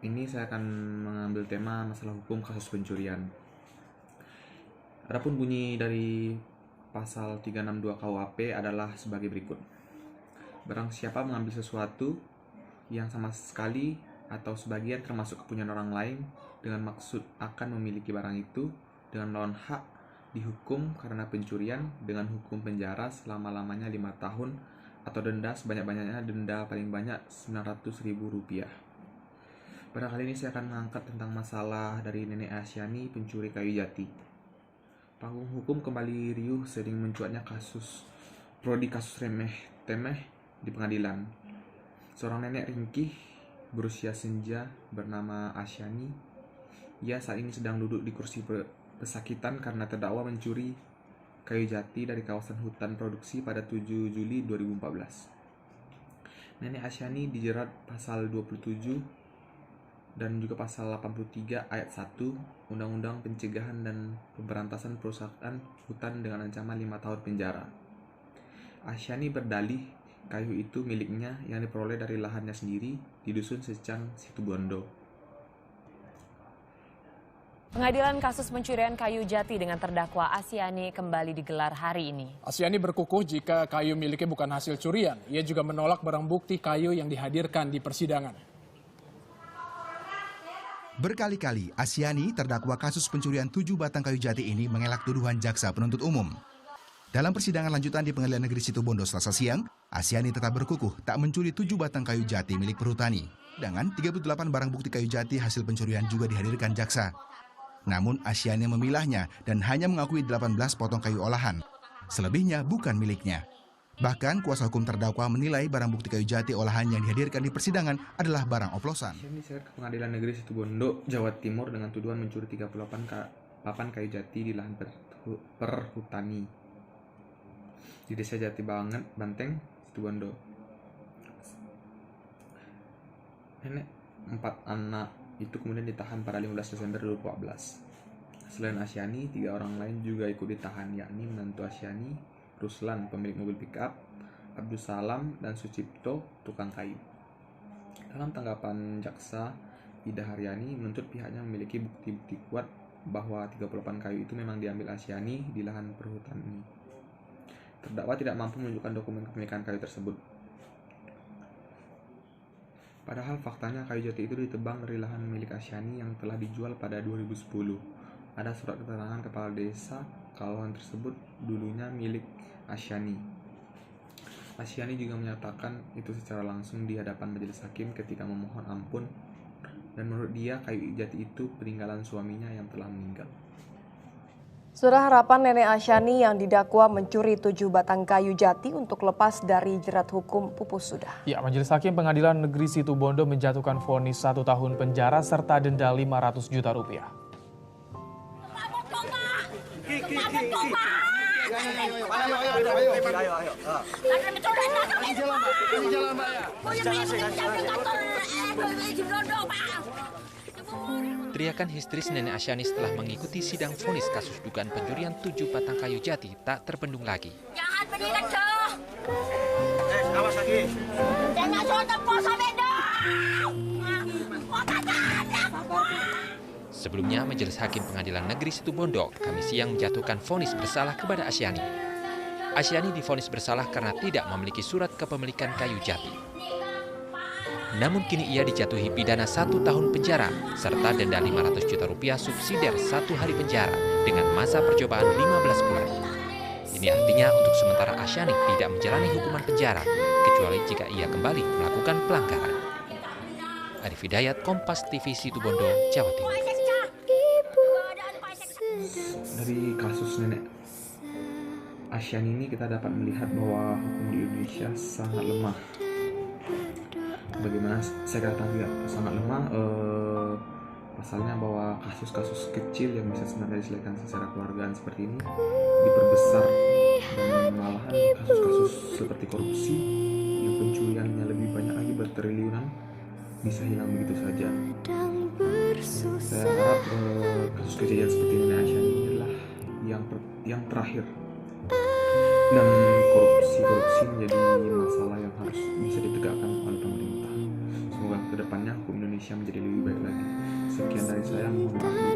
ini saya akan mengambil tema masalah hukum kasus pencurian. Adapun bunyi dari pasal 362 KUHP adalah sebagai berikut. Barang siapa mengambil sesuatu yang sama sekali atau sebagian termasuk kepunyaan orang lain dengan maksud akan memiliki barang itu dengan melawan hak dihukum karena pencurian dengan hukum penjara selama-lamanya 5 tahun atau denda sebanyak-banyaknya denda paling banyak Rp900.000. Pada kali ini saya akan mengangkat tentang masalah dari Nenek Asyani pencuri kayu jati. Panggung hukum kembali riuh sering mencuatnya kasus prodi kasus remeh-temeh di pengadilan. Seorang nenek ringkih berusia senja bernama Asyani. Ia saat ini sedang duduk di kursi pesakitan karena terdakwa mencuri kayu jati dari kawasan hutan produksi pada 7 Juli 2014. Nenek Asyani dijerat pasal 27 dan juga pasal 83 ayat 1 Undang-Undang Pencegahan dan Pemberantasan Perusahaan Hutan dengan ancaman 5 tahun penjara. Asyani berdalih kayu itu miliknya yang diperoleh dari lahannya sendiri di Dusun Secang, Situbondo. Pengadilan kasus pencurian kayu jati dengan terdakwa Asyani kembali digelar hari ini. Asyani berkukuh jika kayu miliknya bukan hasil curian. Ia juga menolak barang bukti kayu yang dihadirkan di persidangan. Berkali-kali Asyani terdakwa kasus pencurian 7 batang kayu jati ini mengelak tuduhan jaksa penuntut umum. Dalam persidangan lanjutan di Pengadilan Negeri Situbondo Selasa siang, Asyani tetap berkukuh tak mencuri 7 batang kayu jati milik perhutani. Dengan 38 barang bukti kayu jati hasil pencurian juga dihadirkan jaksa. Namun Asyani memilahnya dan hanya mengakui 18 potong kayu olahan. Selebihnya bukan miliknya. Bahkan kuasa hukum terdakwa menilai barang bukti kayu jati olahan yang dihadirkan di persidangan adalah barang oplosan. Asyani diseret ke Pengadilan Negeri Situbondo, Jawa Timur dengan tuduhan mencuri 38 kayu jati di lahan perhutani di Desa Jati Banteng, Situbondo. Nenek 4 anak itu kemudian ditahan pada 15 Desember 2014. Selain Asyani, 3 orang lain juga ikut ditahan, yakni menantu Asyani, Ruslan, pemilik mobil pickup, Abdul Salam, dan Sucipto, tukang kayu. Dalam tanggapan jaksa, Ida Haryani menuntut pihaknya memiliki bukti-bukti kuat bahwa 38 kayu itu memang diambil Asyani di lahan perhutani. Terdakwa tidak mampu menunjukkan dokumen kepemilikan kayu tersebut. Padahal faktanya kayu jati itu ditebang dari lahan milik Asyani yang telah dijual pada 2010. Ada surat keterangan kepala desa kalau lahan tersebut dulunya milik Asyani. Asyani juga menyatakan itu secara langsung di hadapan majelis hakim ketika memohon ampun, dan menurut dia kayu jati itu peninggalan suaminya yang telah meninggal. Saudara, harapan Nenek Asyani yang didakwa mencuri 7 batang kayu jati untuk lepas dari jerat hukum pupus sudah. Ya, Majelis Hakim Pengadilan Negeri Situbondo menjatuhkan vonis 1 tahun penjara serta denda Rp500 juta. Teriakan histeris Nenek Asyani setelah mengikuti sidang vonis kasus dugaan pencurian 7 batang kayu jati tak terbendung lagi. Jangan berdiri tuh. Awas lagi. Jangan suruh tepuk sampai dong. Sebelumnya, Majelis Hakim Pengadilan Negeri Situbondo Kamis siang menjatuhkan vonis bersalah kepada Asyani. Asyani divonis bersalah karena tidak memiliki surat kepemilikan kayu jati. Namun kini ia dijatuhi pidana 1 tahun penjara serta denda Rp500 juta subsidiar 1 hari penjara dengan masa percobaan 15 bulan. Ini artinya untuk sementara Asyani tidak menjalani hukuman penjara kecuali jika ia kembali melakukan pelanggaran. Arif Hidayat, Kompas TV Situbondo, Jawa Timur. Dari kasus Nenek Asyani ini kita dapat melihat bahwa hukum di Indonesia sangat lemah. Bagaimana saya katakan juga sangat lemah, pasalnya bahwa kasus-kasus kecil yang bisa sebenarnya diselesaikan secara keluargaan seperti ini diperbesar, dan malahan kasus-kasus seperti korupsi yang pencuriannya lebih banyak lagi bertriliunan bisa hilang begitu saja. Saya harap kasus kejadian seperti Nenek Asyani ini adalah yang terakhir, dan korupsi menjadi masalah yang harus bisa ditegakkan oleh pemerintah. Semoga kedepannya hukum Indonesia Indonesia menjadi lebih baik lagi. Sekian dari saya, mohon maaf.